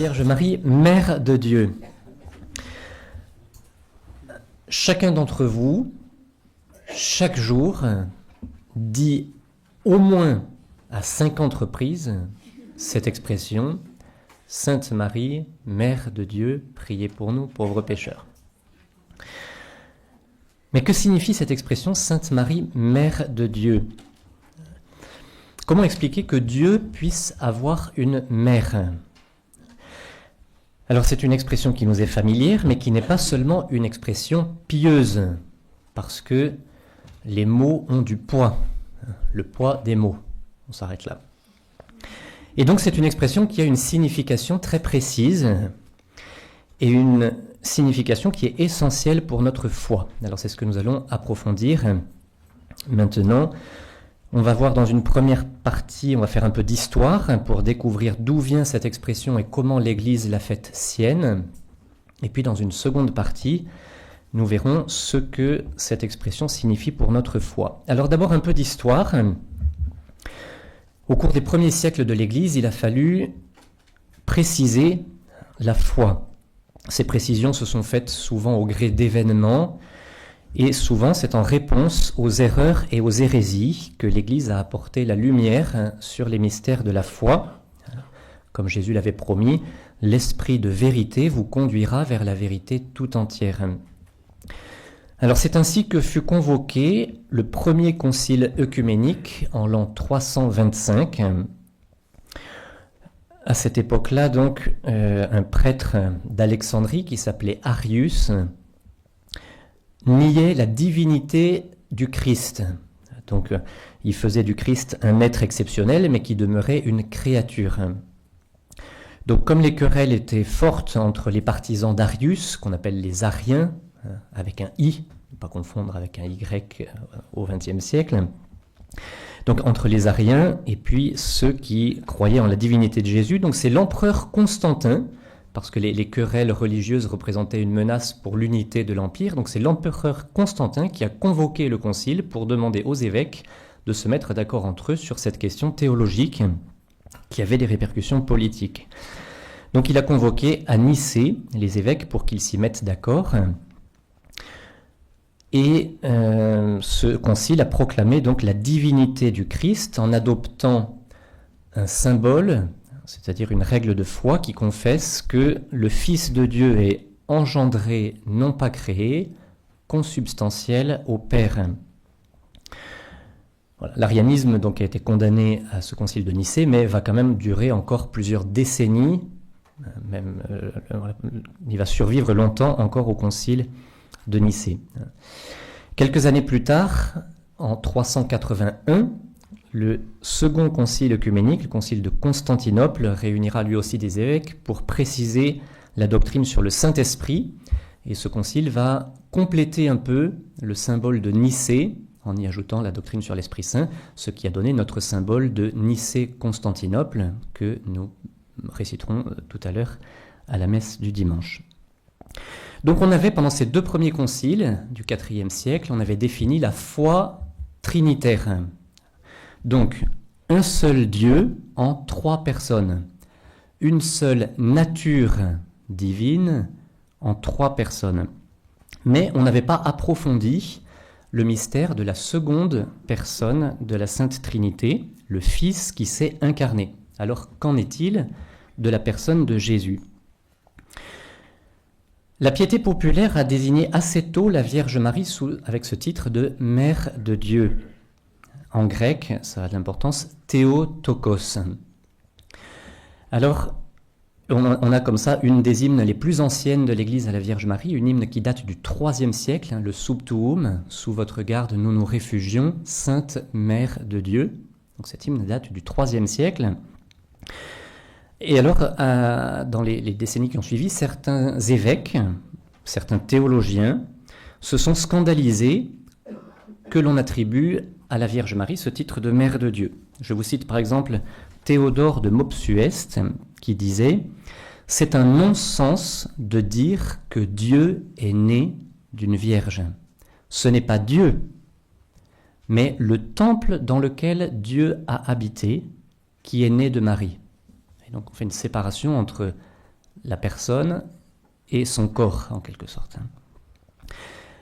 Vierge Marie, Mère de Dieu. Chacun d'entre vous, chaque jour, dit au moins à 50 reprises cette expression « Sainte Marie, Mère de Dieu, priez pour nous, pauvres pécheurs ». Mais que signifie cette expression « Sainte Marie, Mère de Dieu » ? Comment expliquer que Dieu puisse avoir une mère ? Alors c'est une expression qui nous est familière, mais qui n'est pas seulement une expression pieuse, parce que les mots ont du poids, le poids des mots. On s'arrête là. Et donc c'est une expression qui a une signification très précise, et une signification qui est essentielle pour notre foi. Alors c'est ce que nous allons approfondir maintenant. On va voir dans une première partie, on va faire un peu d'histoire pour découvrir d'où vient cette expression et comment l'Église l'a faite sienne. Et puis dans une seconde partie, nous verrons ce que cette expression signifie pour notre foi. Alors d'abord un peu d'histoire. Au cours des premiers siècles de l'Église, il a fallu préciser la foi. Ces précisions se sont faites souvent au gré d'événements, et souvent, c'est en réponse aux erreurs et aux hérésies que l'Église a apporté la lumière sur les mystères de la foi. Comme Jésus l'avait promis, l'esprit de vérité vous conduira vers la vérité tout entière. Alors c'est ainsi que fut convoqué le premier concile œcuménique en l'an 325. À cette époque-là, donc, un prêtre d'Alexandrie qui s'appelait Arius niait la divinité du Christ. Donc, il faisait du Christ un être exceptionnel, mais qui demeurait une créature. Donc, comme les querelles étaient fortes entre les partisans d'Arius, qu'on appelle les Ariens, avec un I, ne pas confondre avec un Y au XXe siècle, donc entre les Ariens et puis ceux qui croyaient en la divinité de Jésus, donc c'est l'empereur Constantin, parce que les querelles religieuses représentaient une menace pour l'unité de l'Empire. Donc c'est l'empereur Constantin qui a convoqué le concile pour demander aux évêques de se mettre d'accord entre eux sur cette question théologique qui avait des répercussions politiques. Donc il a convoqué à Nicée les évêques pour qu'ils s'y mettent d'accord. Et ce concile a proclamé donc la divinité du Christ en adoptant un symbole, c'est-à-dire une règle de foi qui confesse que le Fils de Dieu est engendré, non pas créé, consubstantiel au Père. Voilà. L'arianisme donc a été condamné à ce concile de Nicée, mais va quand même durer encore plusieurs décennies. Il va survivre longtemps encore au concile de Nicée. Quelques années plus tard, en 381, le second concile œcuménique, le concile de Constantinople, réunira lui aussi des évêques pour préciser la doctrine sur le Saint-Esprit. Et ce concile va compléter un peu le symbole de Nicée en y ajoutant la doctrine sur l'Esprit Saint, ce qui a donné notre symbole de Nicée-Constantinople que nous réciterons tout à l'heure à la messe du dimanche. Donc on avait, pendant ces deux premiers conciles du IVe siècle, on avait défini la foi trinitaire. Donc, un seul Dieu en trois personnes. Une seule nature divine en trois personnes. Mais on n'avait pas approfondi le mystère de la seconde personne de la Sainte Trinité, le Fils qui s'est incarné. Alors, qu'en est-il de la personne de Jésus ? La piété populaire a désigné assez tôt la Vierge Marie avec ce titre de Mère de Dieu. En grec, ça a de l'importance, Théotokos. Alors, on a comme ça une des hymnes les plus anciennes de l'Église à la Vierge Marie, une hymne qui date du IIIe siècle, le Subtuum, sous votre garde nous nous réfugions, Sainte Mère de Dieu. Donc cette hymne date du IIIe siècle. Et alors, dans les décennies qui ont suivi, certains évêques, certains théologiens, se sont scandalisés que l'on attribue à la Vierge Marie ce titre de Mère de Dieu. Je vous cite par exemple Théodore de Mopsueste qui disait « C'est un non-sens de dire que Dieu est né d'une Vierge. Ce n'est pas Dieu, mais le temple dans lequel Dieu a habité qui est né de Marie. » Et donc on fait une séparation entre la personne et son corps, en quelque sorte.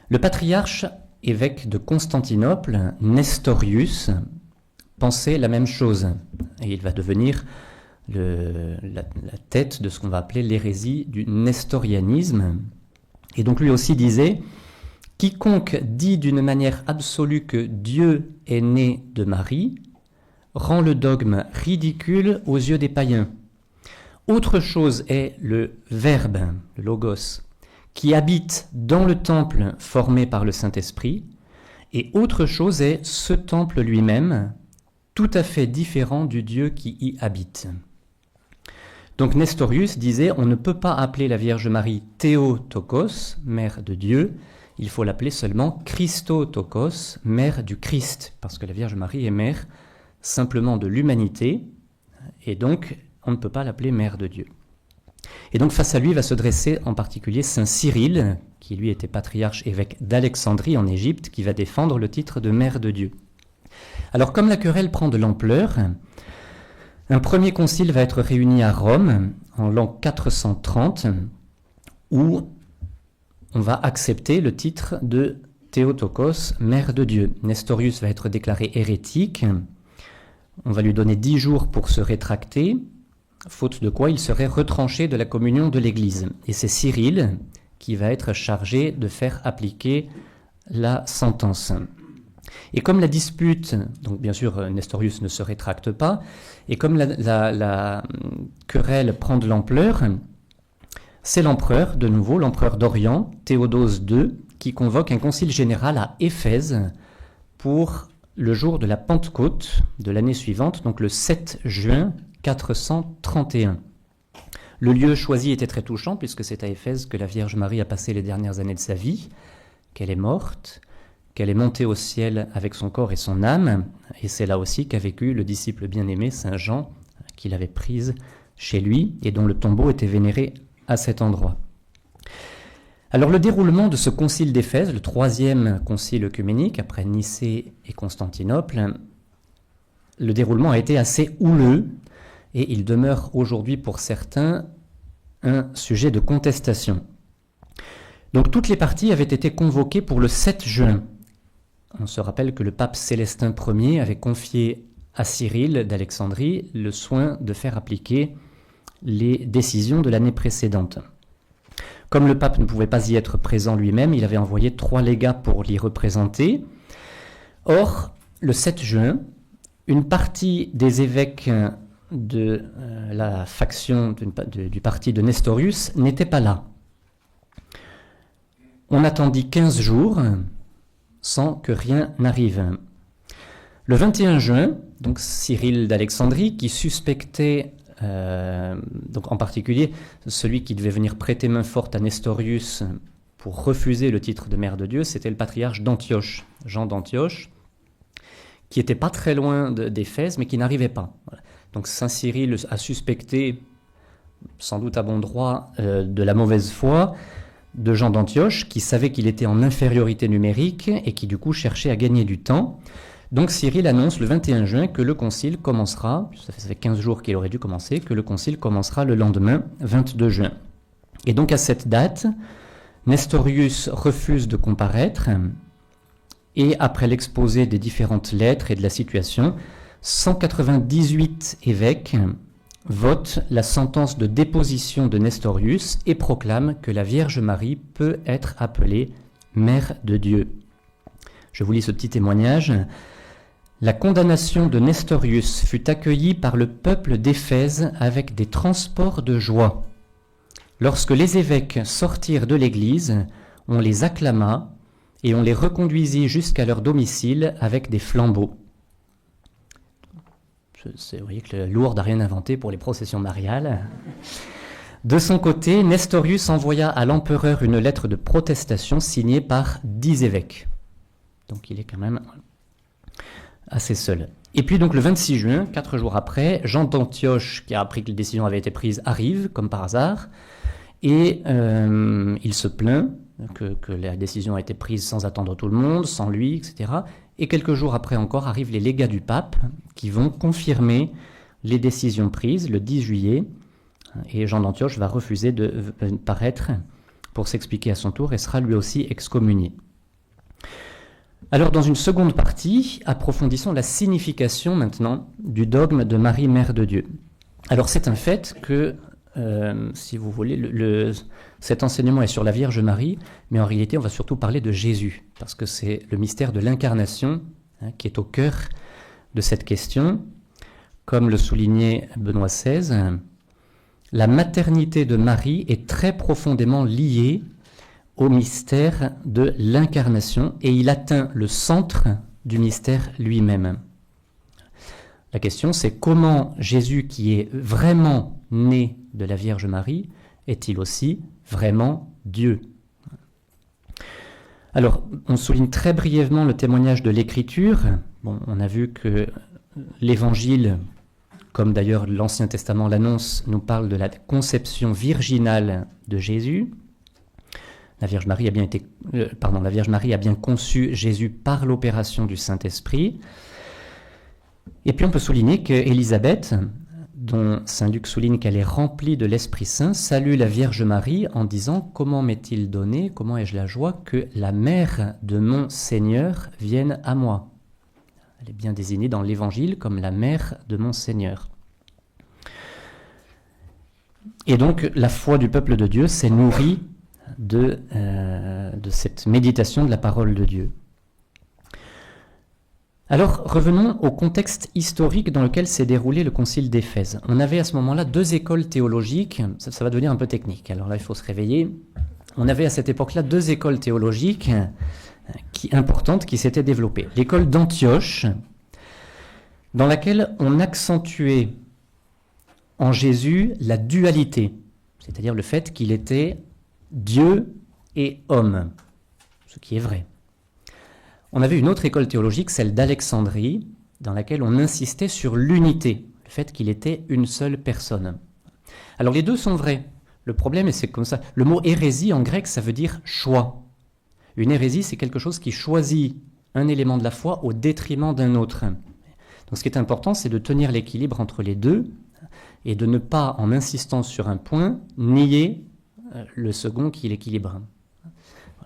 Le patriarche évêque de Constantinople, Nestorius, pensait la même chose. Et il va devenir la tête de ce qu'on va appeler l'hérésie du nestorianisme. Et donc lui aussi disait « Quiconque dit d'une manière absolue que Dieu est né de Marie rend le dogme ridicule aux yeux des païens. Autre chose est le Verbe, le Logos, qui habite dans le temple formé par le Saint-Esprit, et autre chose est ce temple lui-même, tout à fait différent du Dieu qui y habite. » Donc Nestorius disait, on ne peut pas appeler la Vierge Marie Théotokos, mère de Dieu, il faut l'appeler seulement Christotokos, mère du Christ, parce que la Vierge Marie est mère simplement de l'humanité, et donc on ne peut pas l'appeler mère de Dieu. Et donc face à lui va se dresser en particulier Saint Cyril, qui lui était patriarche évêque d'Alexandrie en Égypte, qui va défendre le titre de mère de Dieu. Alors comme la querelle prend de l'ampleur, un premier concile va être réuni à Rome en l'an 430, où on va accepter le titre de Théotokos, mère de Dieu. Nestorius va être déclaré hérétique, on va lui donner 10 jours pour se rétracter, faute de quoi il serait retranché de la communion de l'Église. Et c'est Cyril qui va être chargé de faire appliquer la sentence. Et comme la dispute, donc bien sûr Nestorius ne se rétracte pas, et comme la querelle prend de l'ampleur, c'est l'empereur, de nouveau, l'empereur d'Orient, Théodose II, qui convoque un concile général à Éphèse pour le jour de la Pentecôte de l'année suivante, donc le 7 juin 431. Le lieu choisi était très touchant, puisque c'est à Éphèse que la Vierge Marie a passé les dernières années de sa vie, qu'elle est morte, qu'elle est montée au ciel avec son corps et son âme, et c'est là aussi qu'a vécu le disciple bien-aimé Saint Jean, qu'il avait prise chez lui, et dont le tombeau était vénéré à cet endroit. Alors le déroulement de ce concile d'Éphèse, le troisième concile œcuménique, après Nicée et Constantinople, le déroulement a été assez houleux, et il demeure aujourd'hui pour certains un sujet de contestation. Donc toutes les parties avaient été convoquées pour le 7 juin. On se rappelle que le pape Célestin Ier avait confié à Cyril d'Alexandrie le soin de faire appliquer les décisions de l'année précédente. Comme le pape ne pouvait pas y être présent lui-même, il avait envoyé 3 légats pour l'y représenter. Or, le 7 juin, une partie des évêques de la faction du parti de Nestorius n'était pas là. On attendit 15 jours sans que rien n'arrive. Le 21 juin, donc Cyril d'Alexandrie, qui suspectait, donc en particulier celui qui devait venir prêter main forte à Nestorius pour refuser le titre de mère de Dieu, c'était le patriarche d'Antioche, Jean d'Antioche, qui n'était pas très loin d'Éphèse, mais qui n'arrivait pas. Voilà. Donc Saint Cyril a suspecté, sans doute à bon droit, de la mauvaise foi de Jean d'Antioche, qui savait qu'il était en infériorité numérique et qui du coup cherchait à gagner du temps. Donc Cyril annonce le 21 juin que le concile commencera, ça fait 15 jours qu'il aurait dû commencer, que le concile commencera le lendemain, 22 juin. Et donc à cette date, Nestorius refuse de comparaître, et après l'exposé des différentes lettres et de la situation, 198 évêques votent la sentence de déposition de Nestorius et proclament que la Vierge Marie peut être appelée Mère de Dieu. Je vous lis ce petit témoignage. La condamnation de Nestorius fut accueillie par le peuple d'Éphèse avec des transports de joie. Lorsque les évêques sortirent de l'église, on les acclama et on les reconduisit jusqu'à leur domicile avec des flambeaux. Vous voyez que Lourdes n'a rien inventé pour les processions mariales. De son côté, Nestorius envoya à l'empereur une lettre de protestation signée par 10 évêques. Donc il est quand même assez seul. Et puis donc le 26 juin, 4 jours après, Jean d'Antioche, qui a appris que les décisions avaient été prises, arrive, comme par hasard, et il se plaint que la décision a été prise sans attendre tout le monde, sans lui, etc. Et quelques jours après encore arrivent les légats du pape qui vont confirmer les décisions prises le 10 juillet Et Jean d'Antioche va refuser de paraître pour s'expliquer à son tour et sera lui aussi excommunié. Alors dans une seconde partie, approfondissons la signification maintenant du dogme de Marie, Mère de Dieu. Alors c'est un fait que, si vous voulez, cet enseignement est sur la Vierge Marie, mais en réalité on va surtout parler de Jésus, parce que c'est le mystère de l'incarnation qui est au cœur de cette question. Comme le soulignait Benoît XVI, la maternité de Marie est très profondément liée au mystère de l'incarnation et il atteint le centre du mystère lui-même. La question c'est comment Jésus, qui est vraiment né de la Vierge Marie, est-il aussi vraiment Dieu ? Alors, on souligne très brièvement le témoignage de l'Écriture. Bon, on a vu que l'Évangile, comme d'ailleurs l'Ancien Testament l'annonce, nous parle de la conception virginale de Jésus. La Vierge Marie a bien conçu Jésus par l'opération du Saint-Esprit. Et puis on peut souligner qu'Élisabeth, dont saint Luc souligne qu'elle est remplie de l'Esprit Saint, salue la Vierge Marie en disant « Comment m'est-il donné, comment ai-je la joie que la mère de mon Seigneur vienne à moi ?» Elle est bien désignée dans l'Évangile comme la mère de mon Seigneur. Et donc la foi du peuple de Dieu s'est nourrie de cette méditation de la parole de Dieu. Alors revenons au contexte historique dans lequel s'est déroulé le concile d'Éphèse. On avait à ce moment-là 2 écoles théologiques, ça va devenir un peu technique, alors là il faut se réveiller. On avait à cette époque-là 2 écoles théologiques importantes qui s'étaient développées. L'école d'Antioche, dans laquelle on accentuait en Jésus la dualité, c'est-à-dire le fait qu'il était Dieu et homme, ce qui est vrai. On avait une autre école théologique, celle d'Alexandrie, dans laquelle on insistait sur l'unité, le fait qu'il était une seule personne. Alors les deux sont vrais. Le problème, et c'est comme ça, le mot hérésie en grec, ça veut dire choix. Une hérésie, c'est quelque chose qui choisit un élément de la foi au détriment d'un autre. Donc ce qui est important, c'est de tenir l'équilibre entre les deux et de ne pas, en insistant sur un point, nier le second qui l'équilibre.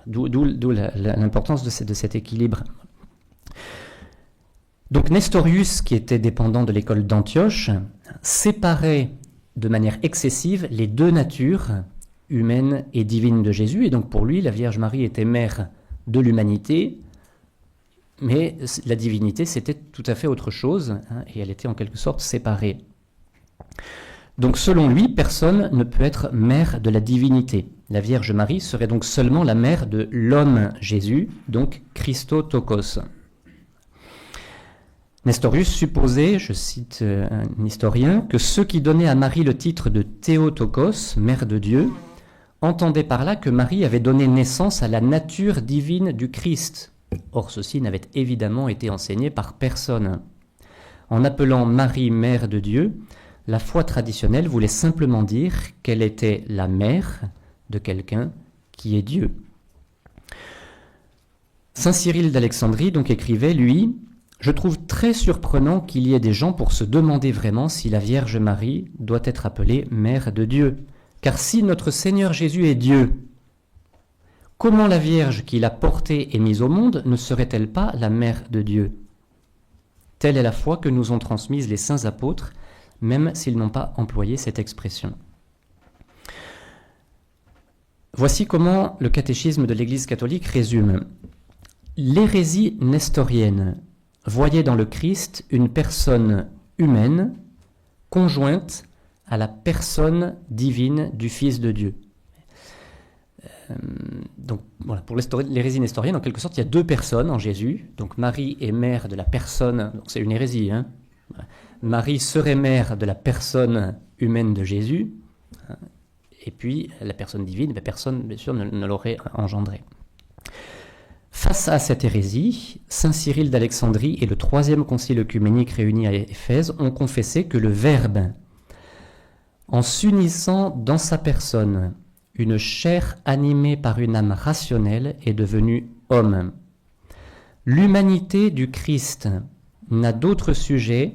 D'où l'importance de cet équilibre. Donc Nestorius, qui était dépendant de l'école d'Antioche, séparait de manière excessive les 2 natures, humaine et divine de Jésus, et donc pour lui, la Vierge Marie était mère de l'humanité, mais la divinité, c'était tout à fait autre chose, et elle était en quelque sorte séparée. Donc selon lui, personne ne peut être mère de la divinité. La Vierge Marie serait donc seulement la mère de l'homme Jésus, donc Christotokos. Nestorius supposait, je cite un historien, que ceux qui donnaient à Marie le titre de Théotokos, mère de Dieu, entendaient par là que Marie avait donné naissance à la nature divine du Christ. Or ceci n'avait évidemment été enseigné par personne. En appelant Marie mère de Dieu, la foi traditionnelle voulait simplement dire qu'elle était la mère de quelqu'un qui est Dieu. Saint Cyril d'Alexandrie donc écrivait, lui, « Je trouve très surprenant qu'il y ait des gens pour se demander vraiment si la Vierge Marie doit être appelée mère de Dieu. Car si notre Seigneur Jésus est Dieu, comment la Vierge qui l'a portée et mise au monde ne serait-elle pas la mère de Dieu ? Telle est la foi que nous ont transmise les saints apôtres, même s'ils n'ont pas employé cette expression. » Voici comment le catéchisme de l'Église catholique résume. L'hérésie nestorienne voyait dans le Christ une personne humaine conjointe à la personne divine du Fils de Dieu. Donc voilà, pour l'hérésie nestorienne, en quelque sorte, il y a 2 personnes en Jésus. Donc Marie est mère de la personne, donc c'est une hérésie, hein. Marie serait mère de la personne humaine de Jésus, et puis la personne divine, personne, bien sûr, ne l'aurait engendrée. Face à cette hérésie, saint Cyril d'Alexandrie et le 3e concile œcuménique réuni à Éphèse ont confessé que le Verbe, en s'unissant dans sa personne, une chair animée par une âme rationnelle, est devenu homme. L'humanité du Christ n'a d'autre sujet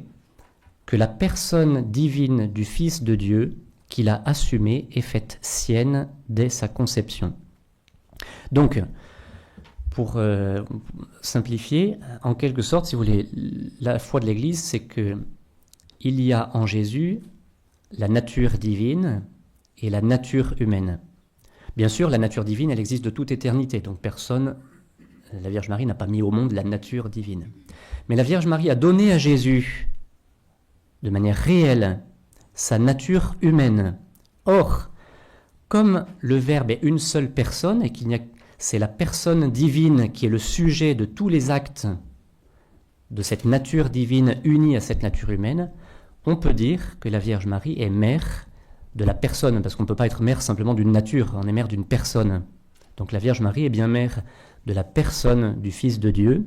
que la personne divine du Fils de Dieu qu'il a assumée et faite sienne dès sa conception. Donc, pour simplifier, en quelque sorte, si vous voulez, la foi de l'Église, c'est que il y a en Jésus la nature divine et la nature humaine. Bien sûr, la nature divine, elle existe de toute éternité, donc personne, la Vierge Marie n'a pas mis au monde la nature divine. Mais la Vierge Marie a donné à Jésus, de manière réelle, sa nature humaine. Or, comme le Verbe est une seule personne et c'est la personne divine qui est le sujet de tous les actes de cette nature divine unie à cette nature humaine, on peut dire que la Vierge Marie est mère de la personne, parce qu'on ne peut pas être mère simplement d'une nature, on est mère d'une personne. Donc la Vierge Marie est bien mère de la personne du Fils de Dieu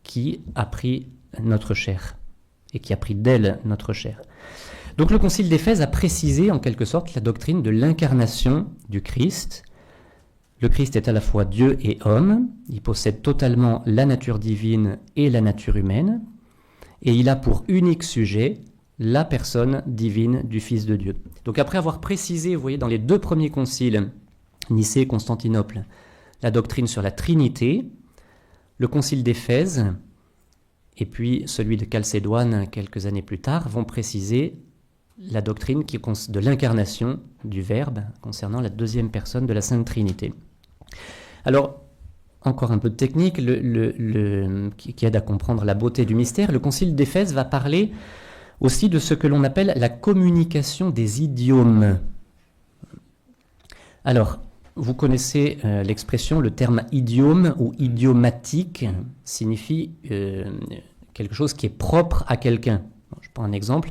qui a pris notre chair et qui a pris d'elle notre chair. Donc le Concile d'Éphèse a précisé en quelque sorte la doctrine de l'incarnation du Christ. Le Christ est à la fois Dieu et homme, il possède totalement la nature divine et la nature humaine, et il a pour unique sujet la personne divine du Fils de Dieu. Donc après avoir précisé, vous voyez, dans les deux premiers conciles, Nicée et Constantinople, la doctrine sur la Trinité, le Concile d'Éphèse et puis celui de Chalcédoine quelques années plus tard vont préciser la doctrine de l'incarnation du Verbe concernant la deuxième personne de la Sainte Trinité. Alors, encore un peu de technique qui aide à comprendre la beauté du mystère. Le Concile d'Éphèse va parler aussi de ce que l'on appelle la communication des idiomes. Alors, vous connaissez l'expression, le terme idiome ou idiomatique signifie quelque chose qui est propre à quelqu'un. Je prends un exemple,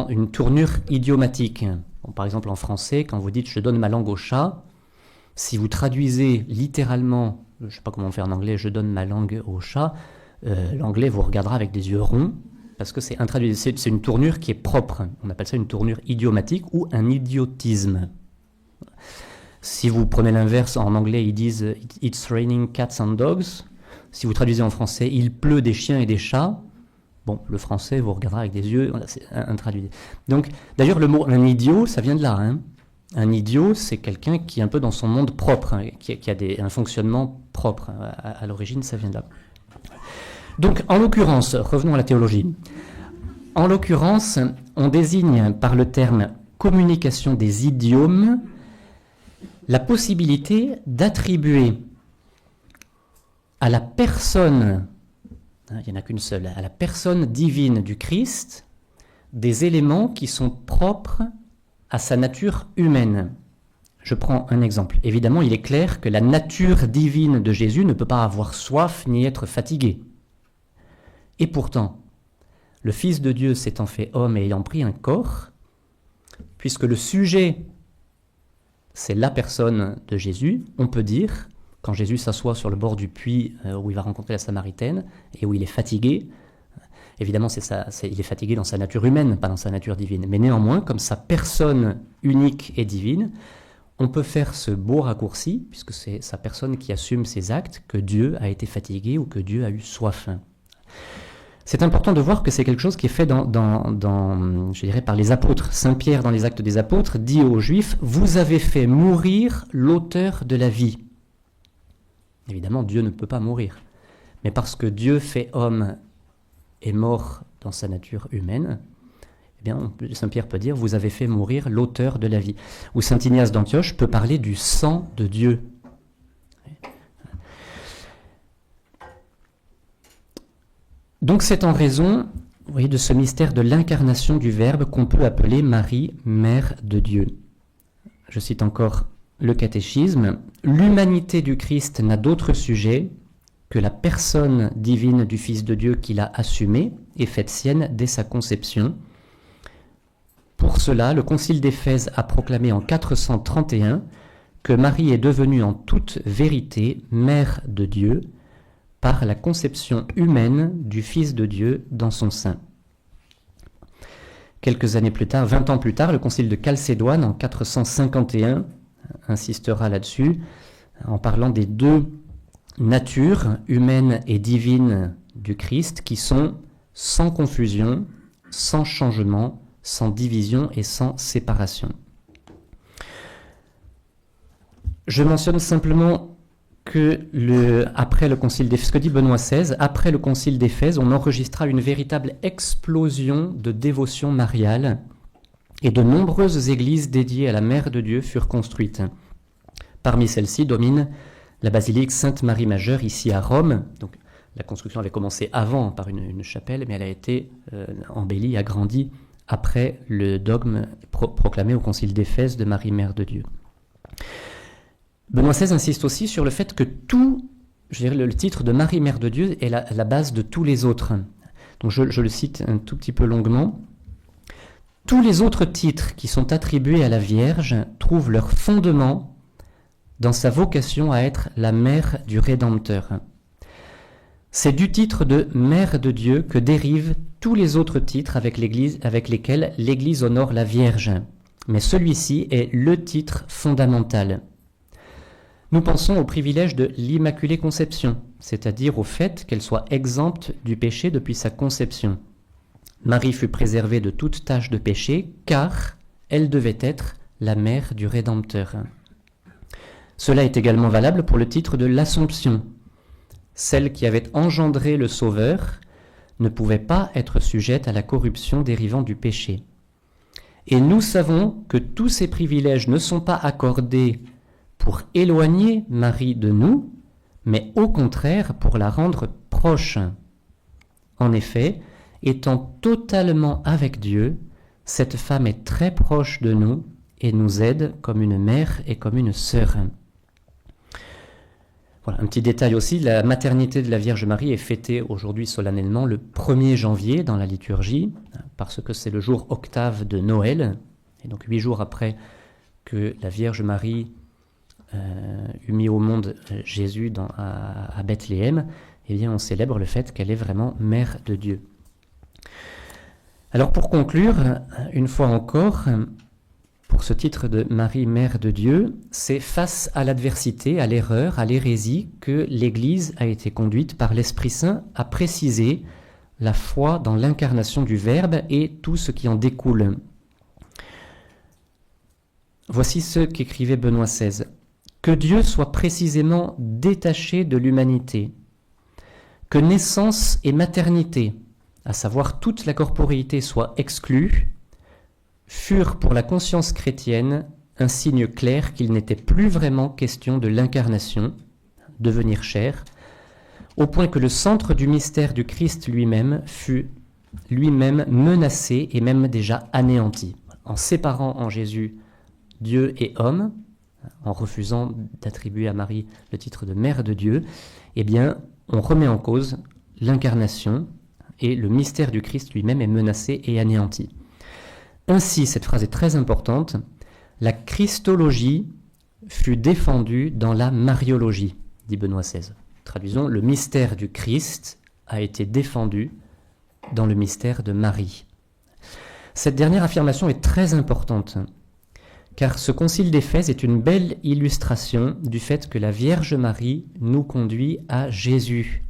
une tournure idiomatique. Bon, par exemple, en français, quand vous dites « je donne ma langue au chat », si vous traduisez littéralement, je ne sais pas comment faire en anglais, « je donne ma langue au chat », l'anglais vous regardera avec des yeux ronds, parce que c'est une tournure qui est propre. On appelle ça une tournure idiomatique ou un idiotisme. Si vous prenez l'inverse, en anglais, ils disent « It's raining cats and dogs ». Si vous traduisez en français « Il pleut des chiens et des chats », bon, le français vous regardera avec des yeux, c'est intraduit. Donc, d'ailleurs, le mot « un idiot », ça vient de là. Hein. Un idiot, c'est quelqu'un qui est un peu dans son monde propre, hein, qui a un fonctionnement propre. À l'origine, ça vient de là. Donc, en l'occurrence, revenons à la théologie. En l'occurrence, on désigne par le terme « communication des idiomes » la possibilité d'attribuer à la personne, il n'y en a qu'une seule, à la personne divine du Christ, des éléments qui sont propres à sa nature humaine. Je prends un exemple. Évidemment, il est clair que la nature divine de Jésus ne peut pas avoir soif ni être fatigué. Et pourtant, le Fils de Dieu s'étant fait homme et ayant pris un corps, puisque le sujet, c'est la personne de Jésus, on peut dire, quand Jésus s'assoit sur le bord du puits où il va rencontrer la Samaritaine et où il est fatigué, évidemment il est fatigué dans sa nature humaine, pas dans sa nature divine, mais néanmoins, comme sa personne unique et divine, on peut faire ce beau raccourci, puisque c'est sa personne qui assume ses actes, que Dieu a été fatigué ou que Dieu a eu soif. C'est important de voir que c'est quelque chose qui est fait je dirais, par les apôtres. Saint Pierre, dans les Actes des Apôtres, dit aux Juifs « Vous avez fait mourir l'auteur de la vie ». Évidemment, Dieu ne peut pas mourir. Mais parce que Dieu fait homme et mort dans sa nature humaine, eh bien, Saint Pierre peut dire « Vous avez fait mourir l'auteur de la vie ». Ou Saint Ignace d'Antioche peut parler du sang de Dieu. Donc c'est en raison, vous voyez, de ce mystère de l'incarnation du Verbe qu'on peut appeler Marie, Mère de Dieu. Je cite encore le catéchisme. L'humanité du Christ n'a d'autre sujet que la personne divine du Fils de Dieu qu'il a assumée et faite sienne dès sa conception. Pour cela, le Concile d'Éphèse a proclamé en 431 que Marie est devenue en toute vérité Mère de Dieu par la conception humaine du Fils de Dieu dans son sein. Quelques années plus tard, 20 ans plus tard, le Concile de Chalcédoine, en 451, insistera là-dessus, en parlant des deux natures, humaine et divine, du Christ, qui sont sans confusion, sans changement, sans division et sans séparation. Je mentionne simplement que après le concile d'Éphèse, ce que dit Benoît XVI, après le concile d'Éphèse, on enregistra une véritable explosion de dévotion mariale et de nombreuses églises dédiées à la Mère de Dieu furent construites. Parmi celles-ci domine la basilique Sainte-Marie Majeure ici à Rome. Donc, la construction avait commencé avant par une chapelle, mais elle a été embellie, agrandie après le dogme proclamé au concile d'Éphèse de Marie Mère de Dieu. Benoît XVI insiste aussi sur le fait que le titre de Marie Mère de Dieu est la base de tous les autres. Donc je le cite un tout petit peu longuement. Tous les autres titres qui sont attribués à la Vierge trouvent leur fondement dans sa vocation à être la mère du Rédempteur. C'est du titre de Mère de Dieu que dérivent tous les autres titres avec lesquels l'Église honore la Vierge. Mais celui-ci est le titre fondamental. Nous pensons au privilège de l'Immaculée Conception, c'est-à-dire au fait qu'elle soit exempte du péché depuis sa conception. Marie fut préservée de toute tache de péché, car elle devait être la mère du Rédempteur. Cela est également valable pour le titre de l'Assomption. Celle qui avait engendré le Sauveur ne pouvait pas être sujette à la corruption dérivant du péché. Et nous savons que tous ces privilèges ne sont pas accordés pour éloigner Marie de nous, mais au contraire pour la rendre proche. En effet, étant totalement avec Dieu, cette femme est très proche de nous et nous aide comme une mère et comme une sœur. Voilà, un petit détail aussi, la maternité de la Vierge Marie est fêtée aujourd'hui solennellement le 1er janvier dans la liturgie, parce que c'est le jour octave de Noël, et donc 8 jours après que la Vierge Marie eut mis au monde Jésus à Bethléem, eh bien on célèbre le fait qu'elle est vraiment mère de Dieu. Alors pour conclure, une fois encore, pour ce titre de Marie Mère de Dieu, c'est face à l'adversité, à l'erreur, à l'hérésie que l'Église a été conduite par l'Esprit Saint à préciser la foi dans l'incarnation du Verbe et tout ce qui en découle. Voici ce qu'écrivait Benoît XVI. Que Dieu soit précisément détaché de l'humanité, que naissance et maternité, à savoir toute la corporéité, soient exclues, furent pour la conscience chrétienne un signe clair qu'il n'était plus vraiment question de l'incarnation, devenir chair, au point que le centre du mystère du Christ lui-même fut lui-même menacé et même déjà anéanti. En séparant en Jésus Dieu et homme, en refusant d'attribuer à Marie le titre de Mère de Dieu, eh bien, on remet en cause l'incarnation et le mystère du Christ lui-même est menacé et anéanti. Ainsi, cette phrase est très importante, la Christologie fut défendue dans la Mariologie, dit Benoît XVI. Traduisons, le mystère du Christ a été défendu dans le mystère de Marie. Cette dernière affirmation est très importante, car ce concile d'Éphèse est une belle illustration du fait que la Vierge Marie nous conduit à Jésus,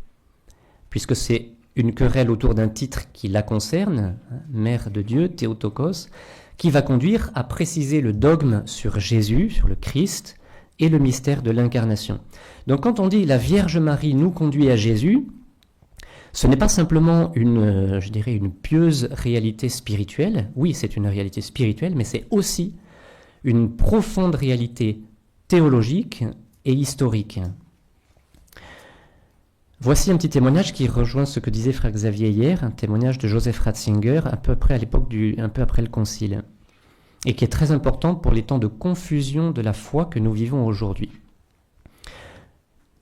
puisque c'est une querelle autour d'un titre qui la concerne, Mère de Dieu, Théotokos, qui va conduire à préciser le dogme sur Jésus, sur le Christ, et le mystère de l'incarnation. Donc quand on dit la Vierge Marie nous conduit à Jésus, ce n'est pas simplement une pieuse réalité spirituelle. Oui, c'est une réalité spirituelle, mais c'est aussi une profonde réalité théologique et historique. Voici un petit témoignage qui rejoint ce que disait frère Xavier hier, un témoignage de Joseph Ratzinger, un peu après le Concile, et qui est très important pour les temps de confusion de la foi que nous vivons aujourd'hui.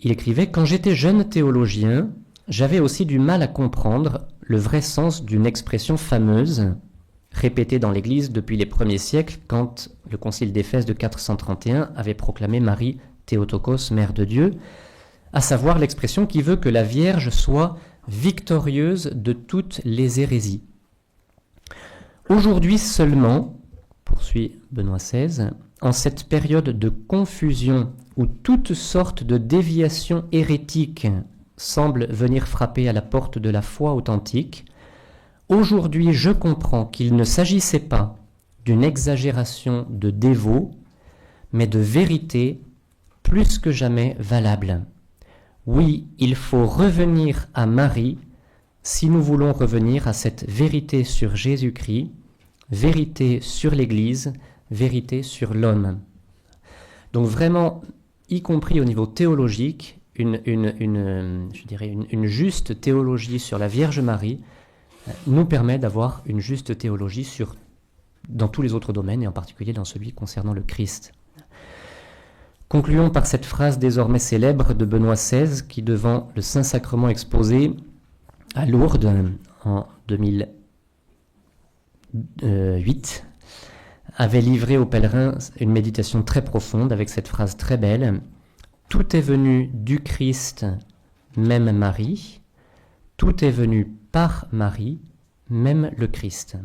Il écrivait « Quand j'étais jeune théologien, j'avais aussi du mal à comprendre le vrai sens d'une expression fameuse, répétée dans l'Église depuis les premiers siècles, quand le concile d'Éphèse de 431 avait proclamé Marie Théotokos, Mère de Dieu, à savoir l'expression qui veut que la Vierge soit victorieuse de toutes les hérésies. Aujourd'hui seulement, poursuit Benoît XVI, en cette période de confusion où toutes sortes de déviations hérétiques semblent venir frapper à la porte de la foi authentique, Aujourd'hui, je comprends qu'il ne s'agissait pas d'une exagération de dévot, mais de vérité plus que jamais valable. Oui, il faut revenir à Marie si nous voulons revenir à cette vérité sur Jésus-Christ, vérité sur l'Église, vérité sur l'homme. Donc vraiment, y compris au niveau théologique, une juste théologie sur la Vierge Marie nous permet d'avoir une juste théologie dans tous les autres domaines, et en particulier dans celui concernant le Christ. Concluons par cette phrase désormais célèbre de Benoît XVI, qui, devant le Saint-Sacrement exposé à Lourdes en 2008, avait livré aux pèlerins une méditation très profonde avec cette phrase très belle: « Tout est venu du Christ, même Marie. Tout est venu par Marie, même le Christ. »